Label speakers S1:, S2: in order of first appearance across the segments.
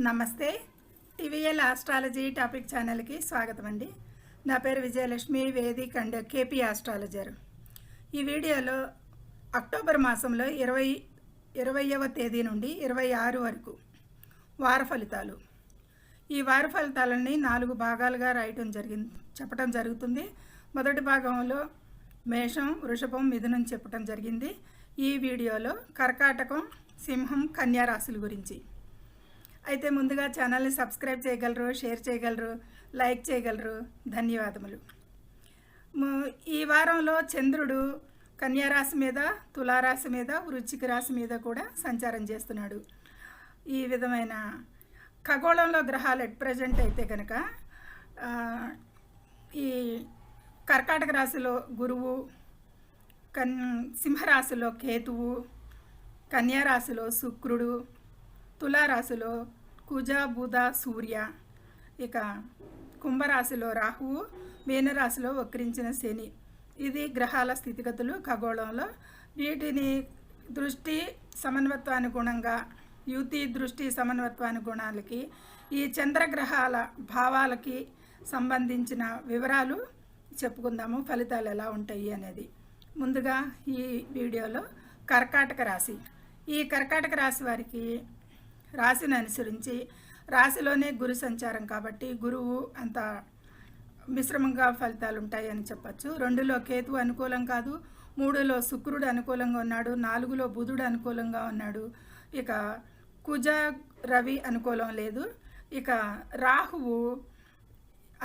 S1: నమస్తే. TVL astrology topic ఛానల్కి స్వాగతం అండి. నా పేరు Vijayalakshmi, Vedic and KP astrologer. ఈ వీడియోలో అక్టోబర్ మాసంలో 20వ తేదీ నుండి 26 వరకు వార ఫలితాలు. ఈ వార ఫలితాలన్నీ 4 భాగాలుగా చెప్పడం జరుగుతుంది. మొదటి భాగంలో మేషం, వృషభం, మిథునం చెప్పడం జరిగింది. ఈ వీడియోలో కర్కాటకం, సింహం, కన్యా రాశుల గురించి. అయితే ముందుగా ఛానల్ని సబ్స్క్రైబ్ చేయగలరు, షేర్ చేయగలరు, లైక్ చేయగలరు. ధన్యవాదములు. ఈ వారంలో చంద్రుడు కన్యా రాశి మీద, తులారాశి మీద, వృశ్చిక రాశి మీద కూడా సంచారం చేస్తున్నాడు. ఈ విధమైన ఖగోళంలో గ్రహాలు ఎట్ ప్రజెంట్ అయితే కనుక ఈ కర్కాటక రాశిలో గురువు, సింహరాశిలో కేతువు, కన్యా రాశిలో శుక్రుడు, తులారాశిలో కుజ, బుధ, సూర్య, ఇక కుంభరాశిలో రాహువు, మీనరాశిలో వక్రించిన శని. ఇది గ్రహాల స్థితిగతులు ఖగోళంలో. వీటిని దృష్టి సమన్వత్వానుగుణంగా, యుతి దృష్టి సమన్వత్వానుగుణాలకి, ఈ చంద్రగ్రహాల భావాలకి సంబంధించిన వివరాలు చెప్పుకుందాము. ఫలితాలు ఎలా ఉంటాయి అనేది. ముందుగా ఈ వీడియోలో కర్కాటక రాశి. ఈ కర్కాటక రాశి వారికి రాశిని అనుసరించి, రాశిలోనే గురు సంచారం కాబట్టి గురువు అంత మిశ్రమంగా ఫలితాలు ఉంటాయని చెప్పచ్చు. 2లో కేతువు అనుకూలం కాదు, 3లో శుక్రుడు అనుకూలంగా ఉన్నాడు, 4లో బుధుడు అనుకూలంగా ఉన్నాడు, ఇక కుజ, రవి అనుకూలం లేదు, ఇక రాహువు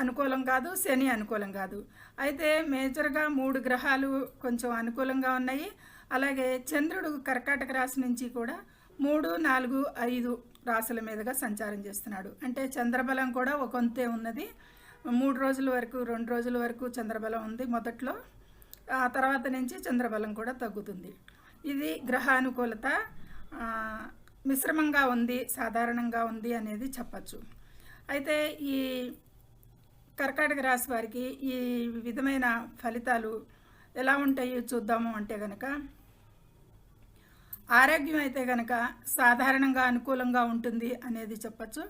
S1: అనుకూలం కాదు, శని అనుకూలం కాదు. అయితే మేజర్గా 3 గ్రహాలు కొంచెం అనుకూలంగా ఉన్నాయి. అలాగే చంద్రుడు కర్కాటక రాశి నుంచి కూడా 3, 4, 5 రాశుల మీదుగా సంచారం చేస్తున్నాడు. అంటే చంద్రబలం కూడా ఒక వంతే ఉన్నది. 3 రోజుల వరకు, 2 రోజుల వరకు చంద్రబలం ఉంది మొదట్లో. ఆ తర్వాత నుంచి చంద్రబలం కూడా తగ్గుతుంది. ఇది గ్రహానుకూలత మిశ్రమంగా ఉంది, సాధారణంగా ఉంది అనేది చెప్పచ్చు. అయితే ఈ కర్కాటక రాశి వారికి ఈ విధమైన ఫలితాలు ఎలా ఉంటాయో చూద్దాము. అంటే కనుక ఆరోగ్యం అయితే కనుక సాధారణంగా అనుకూలంగా ఉంటుంది అనేది చెప్పచ్చు.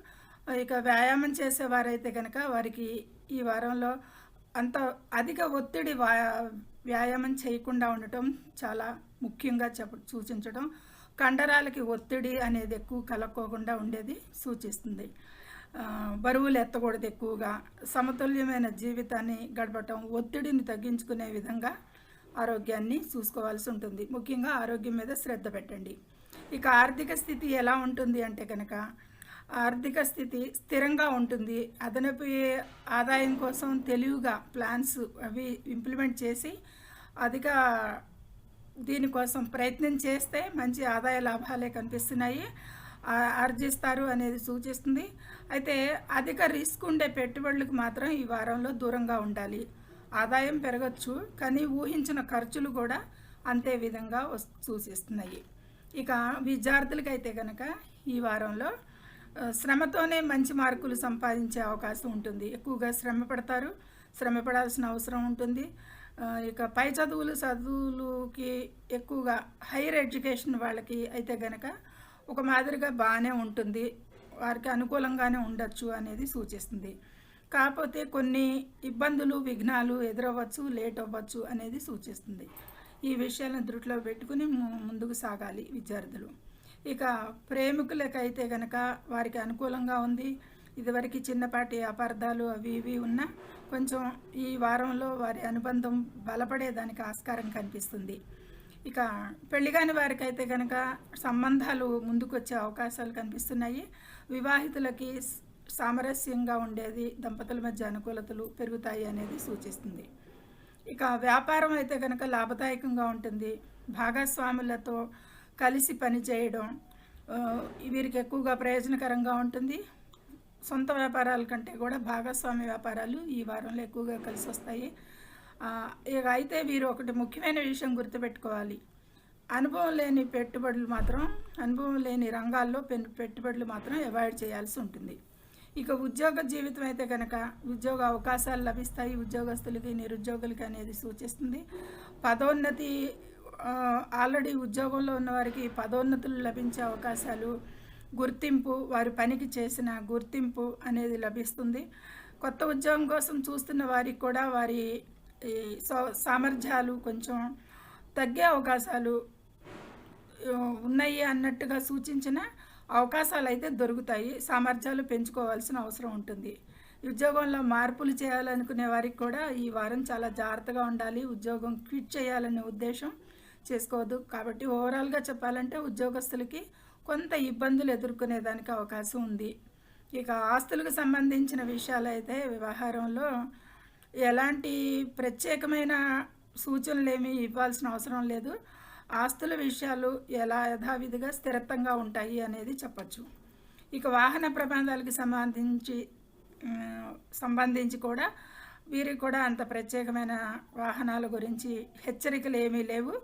S1: ఇక వ్యాయామం చేసేవారైతే కనుక వారికి ఈ వారంలో అంత అధిక ఒత్తిడి వ్యాయామం చేయకుండా ఉండటం చాలా ముఖ్యంగా సూచించడం. కండరాలకి ఒత్తిడి అనేది ఎక్కువ కలక్కోకుండా ఉండేది సూచిస్తుంది. బరువులు ఎత్తకూడదు ఎక్కువగా, సమతుల్యమైన జీవితాన్ని గడపటం, ఒత్తిడిని తగ్గించుకునే విధంగా ఆరోగ్యాన్ని చూసుకోవాల్సి ఉంటుంది. ముఖ్యంగా ఆరోగ్యం మీద శ్రద్ధ పెట్టండి. ఇక ఆర్థిక స్థితి ఎలా ఉంటుంది అంటే కనుక ఆర్థిక స్థితి స్థిరంగా ఉంటుంది. అదనపు ఆదాయం కోసం తెలివిగా ప్లాన్స్ అవి ఇంప్లిమెంట్ చేసి అధిక దీనికోసం ప్రయత్నం చేస్తే మంచి ఆదాయ లాభాలే కనిపిస్తున్నాయి, ఆర్జిస్తారు అనేది సూచిస్తుంది. అయితే అధిక రిస్క్ ఉండే పెట్టుబడులకు మాత్రం ఈ వారంలో దూరంగా ఉండాలి. ఆదాయం పెరగచ్చు, కానీ ఊహించిన ఖర్చులు కూడా అంతే విధంగా సూచిస్తున్నాయి. ఇక విద్యార్థులకైతే కనుక ఈ వారంలో శ్రమతోనే మంచి మార్కులు సంపాదించే అవకాశం ఉంటుంది. ఎక్కువగా శ్రమ పడాల్సిన అవసరం ఉంటుంది. ఇక పై చదువులకి ఎక్కువగా హైయర్ ఎడ్యుకేషన్ వాళ్ళకి అయితే కనుక ఒక మాదిరిగా బాగానే ఉంటుంది, వారికి అనుకూలంగానే ఉండొచ్చు అనేది సూచిస్తుంది. కాకపోతే కొన్ని ఇబ్బందులు, విఘ్నాలు ఎదురవ్వచ్చు, లేట్ అవ్వచ్చు అనేది సూచిస్తుంది. ఈ విషయాలను దృష్టిలో పెట్టుకుని ముందుకు సాగాలి విద్యార్థులు. ఇక ప్రేమికులకైతే కనుక వారికి అనుకూలంగా ఉంది. ఇదివరకు చిన్నపాటి అపార్థాలు అవి ఇవి ఉన్నా కొంచెం ఈ వారంలో వారి అనుబంధం బలపడేదానికి ఆస్కారం కనిపిస్తుంది. ఇక పెళ్లిగాని వారికి అయితే కనుక సంబంధాలు ముందుకు వచ్చే అవకాశాలు కనిపిస్తున్నాయి. వివాహితులకి సామరస్యంగా ఉండేది, దంపతుల మధ్య అనుకూలతలు పెరుగుతాయి అనేది సూచిస్తుంది. ఇక వ్యాపారం అయితే కనుక లాభదాయకంగా ఉంటుంది. భాగస్వాములతో కలిసి పనిచేయడం వీరికి ఎక్కువగా ప్రయోజనకరంగా ఉంటుంది. సొంత వ్యాపారాల కంటే కూడా భాగస్వామి వ్యాపారాలు ఈ వారంలో ఎక్కువగా కలిసి వస్తాయి. ఇక అయితే వీరు ఒకటి ముఖ్యమైన విషయం గుర్తుపెట్టుకోవాలి. అనుభవం లేని రంగాల్లో పెట్టుబడులు మాత్రం అవాయిడ్ చేయాల్సి ఉంటుంది. ఇక ఉద్యోగ జీవితం అయితే కనుక ఉద్యోగ అవకాశాలు లభిస్తాయి ఉద్యోగస్తులకి, నిరుద్యోగులకి అనేది సూచిస్తుంది. పదోన్నతి ఆల్రెడీ ఉద్యోగంలో ఉన్న వారికి పదోన్నతులు లభించే అవకాశాలు, గుర్తింపు, వారి పనికి చేసిన గుర్తింపు అనేది లభిస్తుంది. కొత్త ఉద్యోగం కోసం చూస్తున్న వారికి కూడా వారి ఈ సామర్థ్యాలు కొంచెం తగ్గే అవకాశాలు ఉన్నాయి అన్నట్టుగా సూచించిన అవకాశాలు అయితే దొరుకుతాయి. సామర్థ్యాలు పెంచుకోవాల్సిన అవసరం ఉంటుంది. ఉద్యోగంలో మార్పులు చేయాలనుకునే వారికి కూడా ఈ వారం చాలా జాగ్రత్తగా ఉండాలి. ఉద్యోగం క్విట్ చేయాలనే ఉద్దేశం చేసుకోవద్దు. కాబట్టి ఓవరాల్గా చెప్పాలంటే ఉద్యోగస్తులకి కొంత ఇబ్బందులు ఎదుర్కొనేదానికి అవకాశం ఉంది. ఇక ఆస్తులకు సంబంధించిన విషయాలైతే వ్యవహారంలో ఎలాంటి ప్రత్యేకమైన సూచనలు ఏమీ ఇవ్వాల్సిన అవసరం లేదు. ఆస్తుల విషయాలు ఎలా యథావిధిగా స్థిరత్వంగా ఉంటాయి అనేది చెప్పచ్చు. ఇక వాహన ప్రమాదాలకు సంబంధించి కూడా వీరికి కూడా అంత ప్రత్యేకమైన వాహనాల గురించి హెచ్చరికలు ఏమీ లేవు.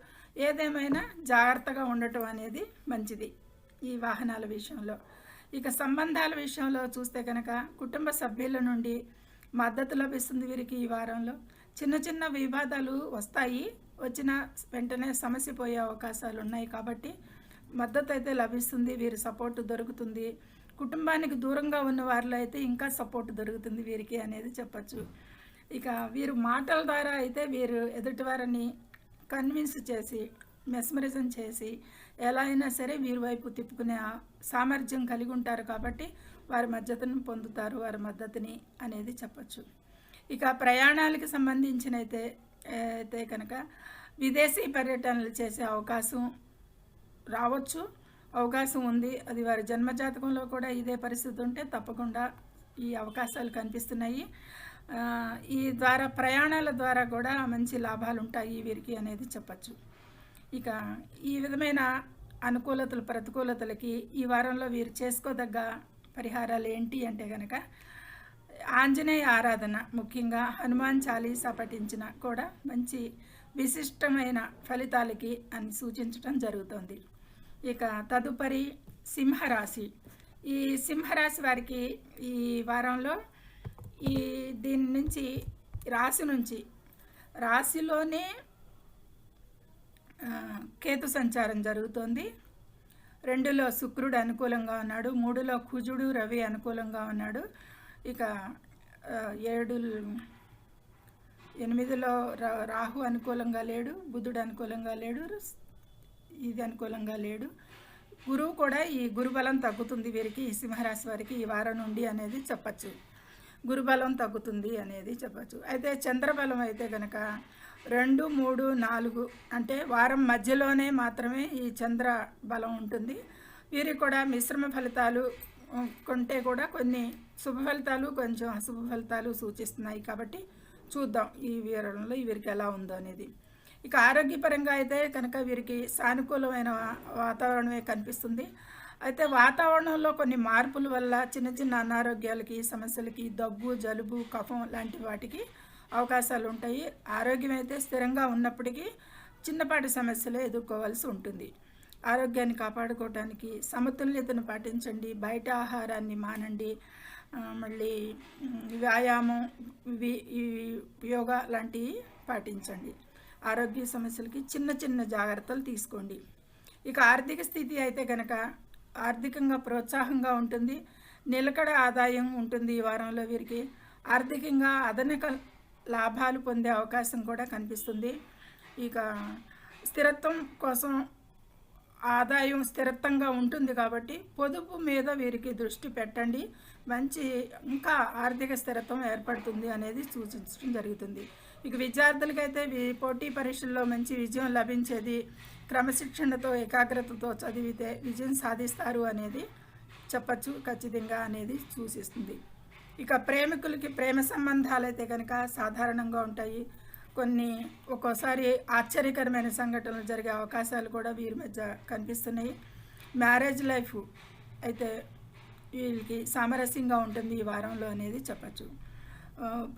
S1: ఏదేమైనా జాగ్రత్తగా ఉండటం అనేది మంచిది ఈ వాహనాల విషయంలో. ఇక సంబంధాల విషయంలో చూస్తే కనుక కుటుంబ సభ్యుల నుండి మద్దతు లభిస్తుంది వీరికి ఈ వారంలో. చిన్న చిన్న వివాదాలు వస్తాయి, వచ్చిన వెంటనే సమస్య పోయే అవకాశాలు ఉన్నాయి. కాబట్టి మద్దతు అయితే లభిస్తుంది, వీరి సపోర్టు దొరుకుతుంది. కుటుంబానికి దూరంగా ఉన్న వారిలో అయితే ఇంకా సపోర్ట్ దొరుకుతుంది వీరికి అనేది చెప్పచ్చు. ఇక వీరు మాటల ద్వారా అయితే వీరు ఎదుటివారిని కన్విన్స్ చేసి, మెస్మరిజం చేసి ఎలా అయినా సరే వీరి వైపు తిప్పుకునే సామర్థ్యం కలిగి ఉంటారు. కాబట్టి వారి మద్దతును పొందుతారు, వారి మద్దతుని అనేది చెప్పచ్చు. ఇక ప్రయాణాలకు సంబంధించిన అయితే కనుక విదేశీ పర్యటనలు చేసే అవకాశం రావచ్చు, అవకాశం ఉంది. అది వారి జన్మజాతకంలో కూడా ఇదే పరిస్థితి ఉంటే తప్పకుండా ఈ అవకాశాలు కనిపిస్తున్నాయి. ఈ ద్వారా ప్రయాణాల ద్వారా కూడా మంచి లాభాలు ఉంటాయి వీరికి అనేది చెప్పచ్చు. ఇక ఈ విధమైన అనుకూలతలు ప్రతికూలతలకి ఈ వారంలో వీరు చేసుకోదగ్గ పరిహారాలు ఏంటి అంటే కనుక ఆంజనేయ ఆరాధన, ముఖ్యంగా హనుమాన్ చాలీసా పఠించిన కూడా మంచి విశిష్టమైన ఫలితాలకి అని సూచించడం జరుగుతుంది. ఇక తదుపరి సింహరాశి. ఈ సింహరాశి వారికి ఈ వారంలో దీని నుంచి రాశిలోనే కేతు సంచారం జరుగుతోంది. 2లో శుక్రుడు అనుకూలంగా ఉన్నాడు, 3లో కుజుడు రవి అనుకూలంగా ఉన్నాడు. ఇక 8లో రాహు అనుకూలంగా లేడు, బుధుడు అనుకూలంగా లేడు, ఇది అనుకూలంగా లేడు. గురువు కూడా ఈ గురుబలం తగ్గుతుంది వీరికి, ఈ సింహరాశి వారికి ఈ వారం నుండి అనేది చెప్పచ్చు. గురుబలం తగ్గుతుంది అనేది చెప్పచ్చు. అయితే చంద్రబలం అయితే కనుక 2, 3, 4 అంటే వారం మధ్యలోనే మాత్రమే ఈ చంద్ర బలం ఉంటుంది. వీరికి కూడా మిశ్రమ ఫలితాలు కొంటే కూడా కొన్ని శుభ ఫలితాలు, కొంచెం అశుభ ఫలితాలు సూచిస్తున్నాయి. కాబట్టి చూద్దాం ఈ వారంలో వీరికి ఎలా ఉందో అనేది. ఇక ఆరోగ్యపరంగా అయితే కనుక వీరికి సానుకూలమైన వాతావరణమే కనిపిస్తుంది. అయితే వాతావరణంలో కొన్ని మార్పుల వల్ల చిన్న చిన్న అనారోగ్యాలకి, సమస్యలకి, దగ్గు, జలుబు, కఫం లాంటి వాటికి అవకాశాలు ఉంటాయి. ఆరోగ్యం అయితే స్థిరంగా ఉన్నప్పటికీ చిన్నపాటి సమస్యలు ఎదుర్కోవాల్సి ఉంటుంది. ఆరోగ్యాన్ని కాపాడుకోవడానికి సమతుల్యతను పాటించండి, బయట ఆహారాన్ని మానండి, మళ్ళీ వ్యాయామం, యోగా లాంటివి పాటించండి. ఆరోగ్య సమస్యలకి చిన్న చిన్న జాగ్రత్తలు తీసుకోండి. ఇక ఆర్థిక స్థితి అయితే కనుక ఆర్థికంగా ప్రోత్సాహంగా ఉంటుంది, నిలకడ ఆదాయం ఉంటుంది. ఈ వారంలో వీరికి ఆర్థికంగా అదనక లాభాలు పొందే అవకాశం కూడా కనిపిస్తుంది. ఇక స్థిరత్వం కోసం ఆదాయం స్థిరత్వంగా ఉంటుంది కాబట్టి పొదుపు మీద వీరికి దృష్టి పెట్టండి, మంచి ఇంకా ఆర్థిక స్థిరత్వం ఏర్పడుతుంది అనేది సూచించడం జరుగుతుంది. ఇక విద్యార్థులకైతే పోటీ పరీక్షల్లో మంచి విజయం లభించేది, క్రమశిక్షణతో ఏకాగ్రతతో చదివితే విజయం సాధిస్తారు అనేది చెప్పచ్చు ఖచ్చితంగా అనేది సూచిస్తుంది. ఇక ప్రేమికులకి ప్రేమ సంబంధాలు అయితే కనుక సాధారణంగా ఉంటాయి. కొన్ని ఒక్కోసారి ఆశ్చర్యకరమైన సంఘటనలు జరిగే అవకాశాలు కూడా వీరి మధ్య కనిపిస్తున్నాయి. మ్యారేజ్ లైఫ్ అయితే వీళ్ళకి సామరస్యంగా ఉంటుంది ఈ వారంలో అనేది చెప్పచ్చు.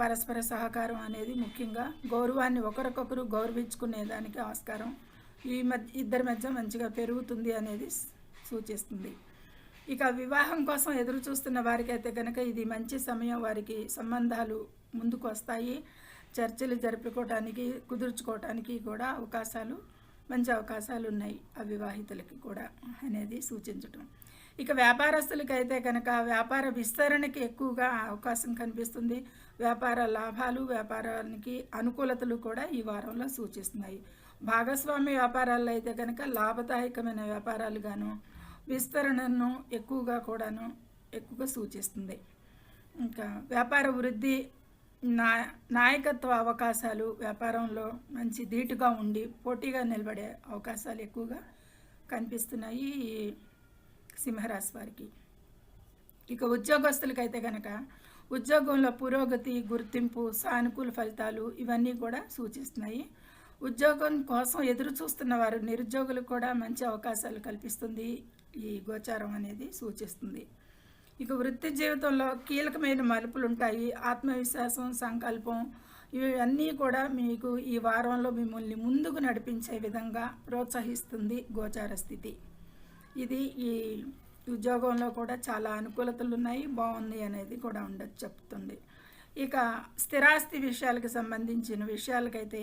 S1: పరస్పర సహకారం అనేది ముఖ్యంగా గౌరవాన్ని ఒకరికొకరు గౌరవించుకునేదానికి ఆస్కారం ఇద్దరి మధ్య మంచిగా పెరుగుతుంది అనేది సూచిస్తుంది. ఇక వివాహం కోసం ఎదురు చూస్తున్న వారికి అయితే కనుక ఇది మంచి సమయం, వారికి సంబంధాలు ముందుకు వస్తాయి. చర్చలు జరుపుకోవడానికి, కుదుర్చుకోవడానికి కూడా మంచి అవకాశాలు ఉన్నాయి అవివాహితులకి కూడా అనేది సూచించటం. ఇక వ్యాపారస్తులకైతే కనుక వ్యాపార విస్తరణకి ఎక్కువగా అవకాశం కనిపిస్తుంది. వ్యాపార లాభాలు, వ్యాపారానికి అనుకూలతలు కూడా ఈ వారంలో సూచిస్తున్నాయి. భాగస్వామ్య వ్యాపారాల్లో అయితే కనుక లాభదాయకమైన వ్యాపారాలుగాను, విస్తరణను ఎక్కువగా సూచిస్తుంది. ఇంకా వ్యాపార వృద్ధి, నా నాయకత్వ అవకాశాలు, వ్యాపారంలో మంచి ధీటుగా ఉండి పోటీగా నిలబడే అవకాశాలు ఎక్కువగా కనిపిస్తున్నాయి ఈ సింహరాశి వారికి. ఇక ఉద్యోగస్తులకైతే కనుక ఉద్యోగంలో పురోగతి, గుర్తింపు, సానుకూల ఫలితాలు ఇవన్నీ కూడా సూచిస్తున్నాయి. ఉద్యోగం కోసం ఎదురు చూస్తున్న వారు నిరుద్యోగులకు కూడా మంచి అవకాశాలు కల్పిస్తుంది ఈ గోచారం అనేది సూచిస్తుంది. ఇక వృత్తి జీవితంలో కీలకమైన మలుపులు ఉంటాయి. ఆత్మవిశ్వాసం, సంకల్పం ఇవన్నీ కూడా మీకు ఈ వారంలో మిమ్మల్ని ముందుకు నడిపించే విధంగా ప్రోత్సహిస్తుంది గోచార స్థితి. ఇది ఈ ఉద్యోగంలో కూడా చాలా అనుకూలతలు ఉన్నాయి, బాగుంది అనేది కూడా చెప్తుంది. ఇక స్థిరాస్తి విషయాలకు సంబంధించిన విషయాలకైతే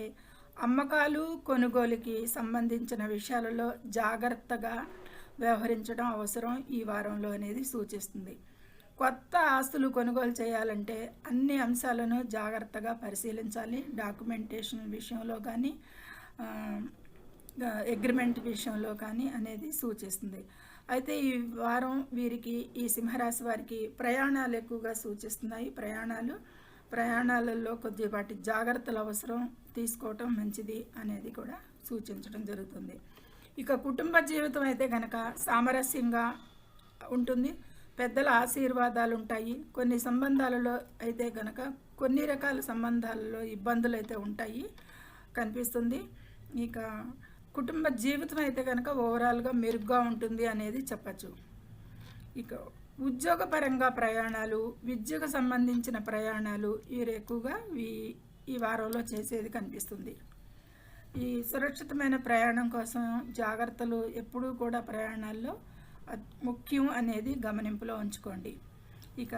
S1: అమ్మకాలు, కొనుగోలుకి సంబంధించిన విషయాలలో జాగ్రత్తగా వ్యవహరించడం అవసరం ఈ వారంలో అనేది సూచిస్తుంది. కొత్త ఆస్తులు కొనుగోలు చేయాలంటే అన్ని అంశాలను జాగ్రత్తగా పరిశీలించాలి. డాక్యుమెంటేషన్ విషయంలో కానీ, అగ్రిమెంట్ విషయంలో కానీ అనేది సూచిస్తుంది. అయితే ఈ వారం వీరికి, ఈ సింహరాశి వారికి ప్రయాణాలు ఎక్కువగా సూచిస్తున్నాయి. ప్రయాణాలలో కొద్దిపాటి జాగ్రత్తలు అవసరం, తీసుకోవటం మంచిది అనేది కూడా సూచించడం జరుగుతుంది. ఇక కుటుంబ జీవితం అయితే కనుక సామరస్యంగా ఉంటుంది. పెద్దల ఆశీర్వాదాలు ఉంటాయి. కొన్ని సంబంధాలలో అయితే కనుక కొన్ని రకాల సంబంధాలలో ఇబ్బందులు అయితే ఉంటాయి కనిపిస్తుంది. ఇక కుటుంబ జీవితం అయితే కనుక ఓవరాల్గా మెరుగ్గా ఉంటుంది అనేది చెప్పచ్చు. ఇక ఉద్యోగపరంగా ప్రయాణాలు, విద్యకు సంబంధించిన ప్రయాణాలు వీరు ఎక్కువగా ఈ వారంలో చేసేది కనిపిస్తుంది. ఈ సురక్షితమైన ప్రయాణం కోసం జాగ్రత్తలు ఎప్పుడూ కూడా ప్రయాణాల్లో ముఖ్యం అనేది గమనింపులో ఉంచుకోండి. ఇక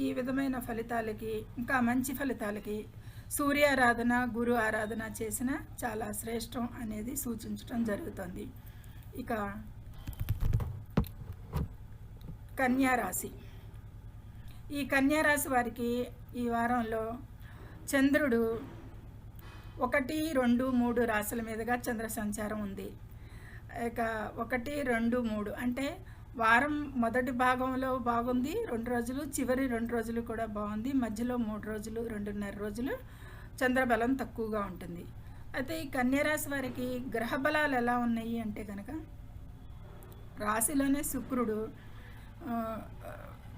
S1: ఈ విధమైన ఫలితాలకి, ఇంకా మంచి ఫలితాలకి సూర్యారాధన, గురు ఆరాధన చేసిన చాలా శ్రేష్టం అనేది సూచించడం జరుగుతుంది. ఇక కన్యారాశి, ఈ కన్యారాశి వారికి ఈ వారంలో చంద్రుడు 1, 2, 3 రాశుల మీదుగా చంద్ర సంచారం ఉంది. ఇక 1, 2, 3 అంటే వారం మొదటి భాగంలో బాగుంది 2 రోజులు, చివరి 2 రోజులు కూడా బాగుంది, మధ్యలో 3 రోజులు, 2.5 రోజులు చంద్రబలం తక్కువగా ఉంటుంది. అయితే ఈ కన్యారాశి వారికి గ్రహ బలాలు ఎలా ఉన్నాయి అంటే కనుక రాశిలోనే శుక్రుడు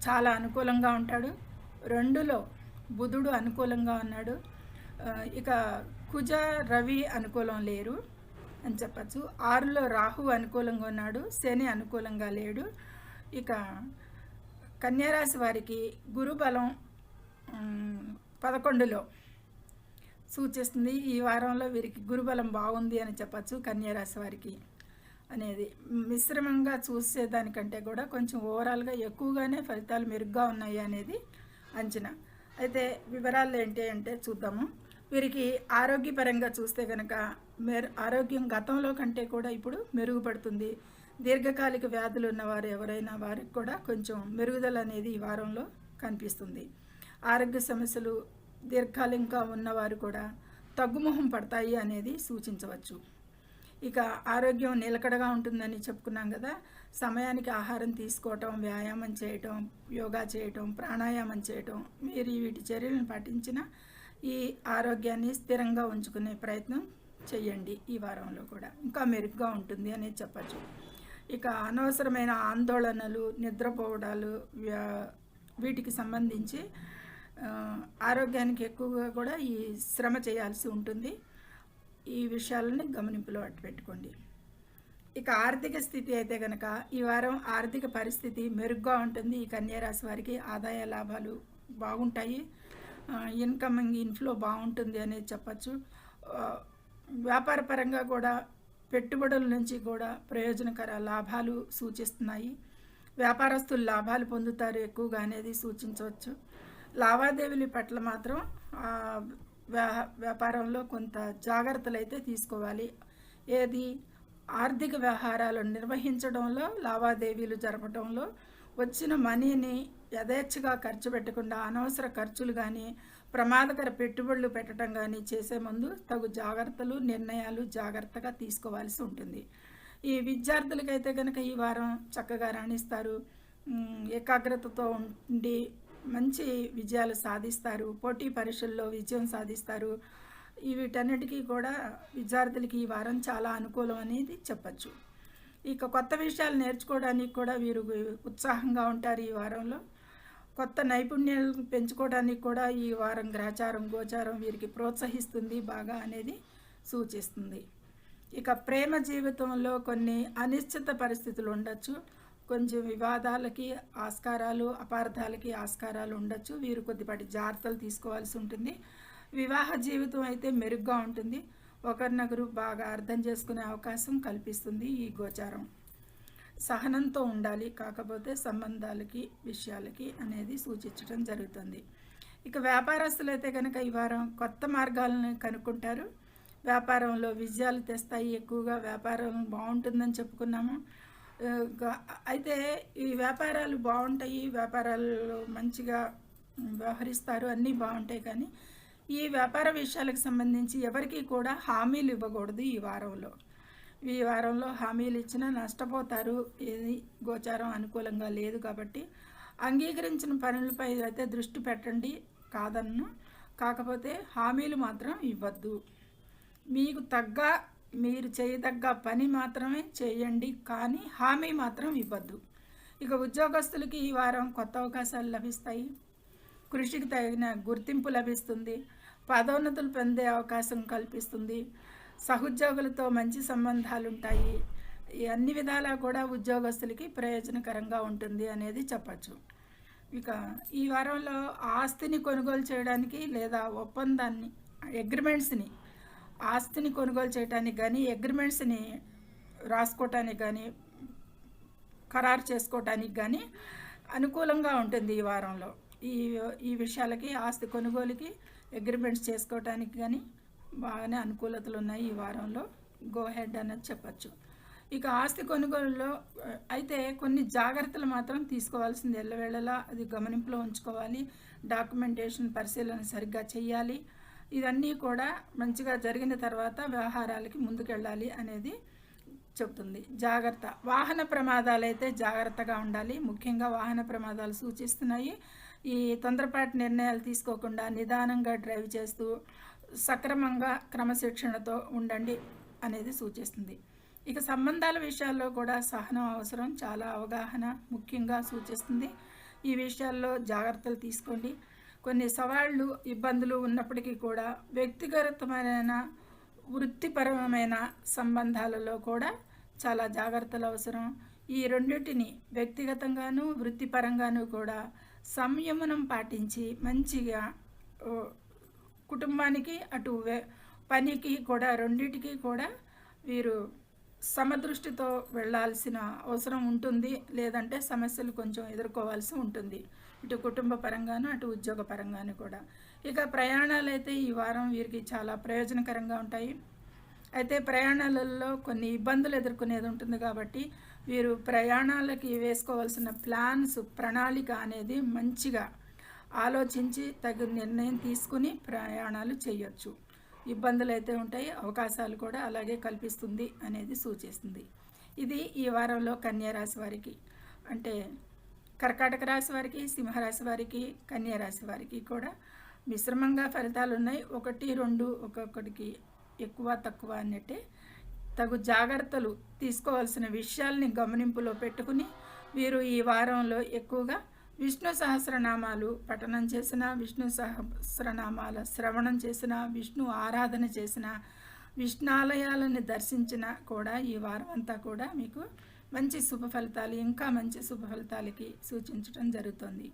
S1: చాలా అనుకూలంగా ఉంటాడు. 2లో బుధుడు అనుకూలంగా ఉన్నాడు. ఇక కుజ, రవి అనుకూలం లేరు అని చెప్పచ్చు. 6లో రాహు అనుకూలంగా ఉన్నాడు, శని అనుకూలంగా లేడు. ఇక కన్యారాశి వారికి గురుబలం 11లో సూచిస్తుంది. ఈ వారంలో వీరికి గురుబలం బాగుంది అని చెప్పచ్చు. కన్యారాశి వారికి అనేది మిశ్రమంగా చూసేదానికంటే కూడా కొంచెం ఓవరాల్గా ఎక్కువగానే ఫలితాలు మెరుగ్గా ఉన్నాయి అనేది అంచనా. అయితే వివరాలు ఏంటి అంటే చూద్దాము. వీరికి ఆరోగ్యపరంగా చూస్తే కనుక ఆరోగ్యం గతంలో కంటే కూడా ఇప్పుడు మెరుగుపడుతుంది. దీర్ఘకాలిక వ్యాధులు ఉన్నవారు ఎవరైనా వారికి కూడా కొంచెం మెరుగుదల అనేది ఈ వారంలో కనిపిస్తుంది. ఆరోగ్య సమస్యలు దీర్ఘకాలికంగా ఉన్నవారు కూడా తగ్గుముఖం పడతాయి అనేది సూచించవచ్చు. ఇక ఆరోగ్యం నిలకడగా ఉంటుందని చెప్పుకున్నాం కదా. సమయానికి ఆహారం తీసుకోవటం, వ్యాయామం చేయటం, యోగా చేయటం, ప్రాణాయామం చేయటం, మీరు వీటి చర్యలను పాటించిన ఈ ఆరోగ్యాన్ని స్థిరంగా ఉంచుకునే ప్రయత్నం చేయండి. ఈ వారంలో కూడా ఇంకా మెరుగ్గా ఉంటుంది అనేది చెప్పచ్చు. ఇక అనవసరమైన ఆందోళనలు, నిద్రపోవడాలు వీటికి సంబంధించి ఆరోగ్యానికి ఎక్కువగా కూడా ఈ శ్రమ చేయాల్సి ఉంటుంది. ఈ విషయాలని గమనింపులో పెట్టుకోండి. ఇక ఆర్థిక స్థితి అయితే కనుక ఈ వారం ఆర్థిక పరిస్థితి మెరుగ్గా ఉంటుంది. ఈ కన్యారాశి వారికి ఆదాయ లాభాలు బాగుంటాయి. ఇన్కమింగ్ ఇన్ఫ్లో బాగుంటుంది అనేది చెప్పచ్చు. వ్యాపార పరంగా కూడా పెట్టుబడుల నుంచి కూడా ప్రయోజనకర లాభాలు సూచిస్తున్నాయి. వ్యాపారస్తులు లాభాలు పొందుతారు ఎక్కువగా అనేది సూచించవచ్చు. లావాదేవీల పట్ల మాత్రం వ్యాపారంలో కొంత జాగ్రత్తలు అయితే తీసుకోవాలి. ఏది ఆర్థిక వ్యవహారాలను నిర్వహించడంలో, లావాదేవీలు జరపడంలో వచ్చిన మనీని యథేచ్ఛగా ఖర్చు పెట్టకుండా అనవసర ఖర్చులు కానీ, ప్రమాదకర పెట్టుబడులు పెట్టడం కానీ చేసే ముందు తగు జాగ్రత్తలు, నిర్ణయాలు జాగ్రత్తగా తీసుకోవాల్సి ఉంటుంది. ఈ విద్యార్థులకైతే కనుక ఈ వారం చక్కగా రాణిస్తారు. ఏకాగ్రతతో ఉండి మంచి విజయాలు సాధిస్తారు. పోటీ పరీక్షల్లో విజయం సాధిస్తారు. వీటన్నిటికీ కూడా విద్యార్థులకి ఈ వారం చాలా అనుకూలం అనేది చెప్పచ్చు. ఇక కొత్త విషయాలు నేర్చుకోవడానికి కూడా వీరు ఉత్సాహంగా ఉంటారు ఈ వారంలో. కొత్త నైపుణ్యాలు పెంచుకోవడానికి కూడా ఈ వారం గ్రహచారం, గోచారం వీరికి ప్రోత్సహిస్తుంది బాగా అనేది సూచిస్తుంది. ఇక ప్రేమ జీవితంలో కొన్ని అనిశ్చిత పరిస్థితులు ఉండొచ్చు. కొంచెం వివాదాలకి ఆస్కారాలు, అపార్థాలకి ఆస్కారాలు ఉండొచ్చు. వీరు కొద్దిపాటి జాగ్రత్తలు తీసుకోవాల్సి ఉంటుంది. వివాహ జీవితం అయితే మెరుగ్గా ఉంటుంది. ఒకరినొకరు బాగా అర్థం చేసుకునే అవకాశం కల్పిస్తుంది ఈ గోచారం. సహనంతో ఉండాలి, కాకపోతే సంబంధాలకి, విషయాలకి అనేది సూచించడం జరుగుతుంది. ఇక వ్యాపారస్తులైతే కనుక ఈ వారం కొత్త మార్గాలను కనుక్కుంటారు. వ్యాపారంలో విజయాలు తెస్తాయి. ఎక్కువగా వ్యాపారం బాగుంటుందని చెప్పుకున్నాము. అయితే ఈ వ్యాపారాలు బాగుంటాయి, వ్యాపారాలు మంచిగా వ్యవహరిస్తారు, అన్నీ బాగుంటాయి. కానీ ఈ వ్యాపార విషయాలకు సంబంధించి ఎవరికి కూడా హామీలు ఇవ్వకూడదు ఈ వారంలో హామీలు ఇచ్చినా నష్టపోతారు. ఏది గోచారం అనుకూలంగా లేదు కాబట్టి అంగీకరించిన పనులపై అయితే దృష్టి పెట్టండి, కాదన్ను. కాకపోతే హామీలు మాత్రం ఇవ్వద్దు. మీరు చేయదగ్గ పని మాత్రమే చేయండి, కానీ హామీ మాత్రం ఇవ్వద్దు. ఇక ఉద్యోగస్తులకి ఈ వారం కొత్త అవకాశాలు లభిస్తాయి. కృషికి తగిన గుర్తింపు లభిస్తుంది. పదోన్నతులు పొందే అవకాశం కల్పిస్తుంది. సహోద్యోగులతో మంచి సంబంధాలు ఉంటాయి. ఈ అన్ని విధాలా కూడా ఉద్యోగస్తులకి ప్రయోజనకరంగా ఉంటుంది అనేది చెప్పచ్చు. ఇక ఈ వారంలో ఆస్తిని కొనుగోలు చేయడానికి లేదా ఒప్పందాన్ని, ఆస్తిని కొనుగోలు చేయడానికి కానీ, అగ్రిమెంట్స్ని రాసుకోవటానికి కానీ, ఖరారు చేసుకోవటానికి కానీ అనుకూలంగా ఉంటుంది ఈ వారంలో. ఈ విషయాలకి, ఆస్తి కొనుగోలుకి, అగ్రిమెంట్స్ చేసుకోవటానికి కానీ బాగానే అనుకూలతలు ఉన్నాయి ఈ వారంలో. గో హెడ్ అన్నది చెప్పచ్చు. ఇక ఆస్తి కొనుగోలులో అయితే కొన్ని జాగ్రత్తలు మాత్రం తీసుకోవాల్సింది ఎల్లవేళలా అది గమనింపులో ఉంచుకోవాలి. డాక్యుమెంటేషన్ పరిశీలన సరిగ్గా చేయాలి. ఇవన్నీ కూడా మంచిగా జరిగిన తర్వాత వ్యవహారాలకి ముందుకెళ్ళాలి అనేది చెబుతుంది. జాగ్రత్త, వాహన ప్రమాదాలు అయితే జాగ్రత్తగా ఉండాలి. ముఖ్యంగా వాహన ప్రమాదాలు సూచిస్తున్నాయి. ఈ తొందరపాటు నిర్ణయాలు తీసుకోకుండా నిదానంగా డ్రైవ్ చేస్తూ సక్రమంగా క్రమశిక్షణతో ఉండండి అనేది సూచిస్తుంది. ఇక సంబంధాల విషయాల్లో కూడా సహనం అవసరం, చాలా అవగాహన ముఖ్యంగా సూచిస్తుంది. ఈ విషయాల్లో జాగ్రత్తలు తీసుకోండి. కొన్ని సవాళ్ళు, ఇబ్బందులు ఉన్నప్పటికీ కూడా వ్యక్తిగతమైన, వృత్తిపరమైన సంబంధాలలో కూడా చాలా జాగ్రత్తలు అవసరం. ఈ రెండింటిని వ్యక్తిగతంగాను వృత్తిపరంగాను కూడా సంయమనం పాటించి మంచిగా కుటుంబానికి అటు పనికి కూడా రెండింటికి కూడా వీరు సమదృష్టితో వెళ్ళాల్సిన అవసరం ఉంటుంది. లేదంటే సమస్యలు కొంచెం ఎదుర్కోవాల్సి ఉంటుంది, ఇటు కుటుంబ పరంగాను అటు ఉద్యోగ పరంగాను కూడా. ఇక ప్రయాణాలు అయితే ఈ వారం వీరికి చాలా ప్రయోజనకరంగా ఉంటాయి. అయితే ప్రయాణాలలో కొన్ని ఇబ్బందులు ఎదుర్కొనేది ఉంటుంది కాబట్టి వీరు ప్రయాణాలకి వేసుకోవాల్సిన ప్రణాళిక అనేది మంచిగా ఆలోచించి తగిన నిర్ణయం తీసుకుని ప్రయాణాలు చేయొచ్చు. ఇబ్బందులు అయితే ఉంటాయి, అవకాశాలు కూడా అలాగే కల్పిస్తుంది అనేది సూచిస్తుంది. ఇది ఈ వారంలో కన్యా రాశి వారికి, అంటే కర్కాటక రాశి వారికి, సింహరాశి వారికి, కన్యా రాశి వారికి కూడా మిశ్రమంగా ఫలితాలు ఉన్నాయి. 1, 2 ఒక్కొక్కటికి ఎక్కువ తక్కువ అన్నట్టే. తగు జాగ్రత్తలు తీసుకోవాల్సిన విషయాల్ని గమనింపులో పెట్టుకుని వీరు ఈ వారంలో ఎక్కువగా విష్ణు సహస్రనామాలు పఠనం చేసిన, విష్ణు సహస్రనామాల శ్రవణం చేసిన, విష్ణు ఆరాధన చేసిన, విష్ణాలయాలను దర్శించిన కూడా ఈ వారం అంతా కూడా మీకు మంచి శుభ ఫలితాలు, ఇంకా మంచి శుభ ఫలితాలకి సూచించడం జరుగుతుంది.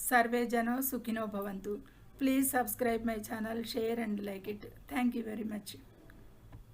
S1: సర్వే జనో సుఖినో భవంతు. Please subscribe my channel, share and like it. Thank you very much.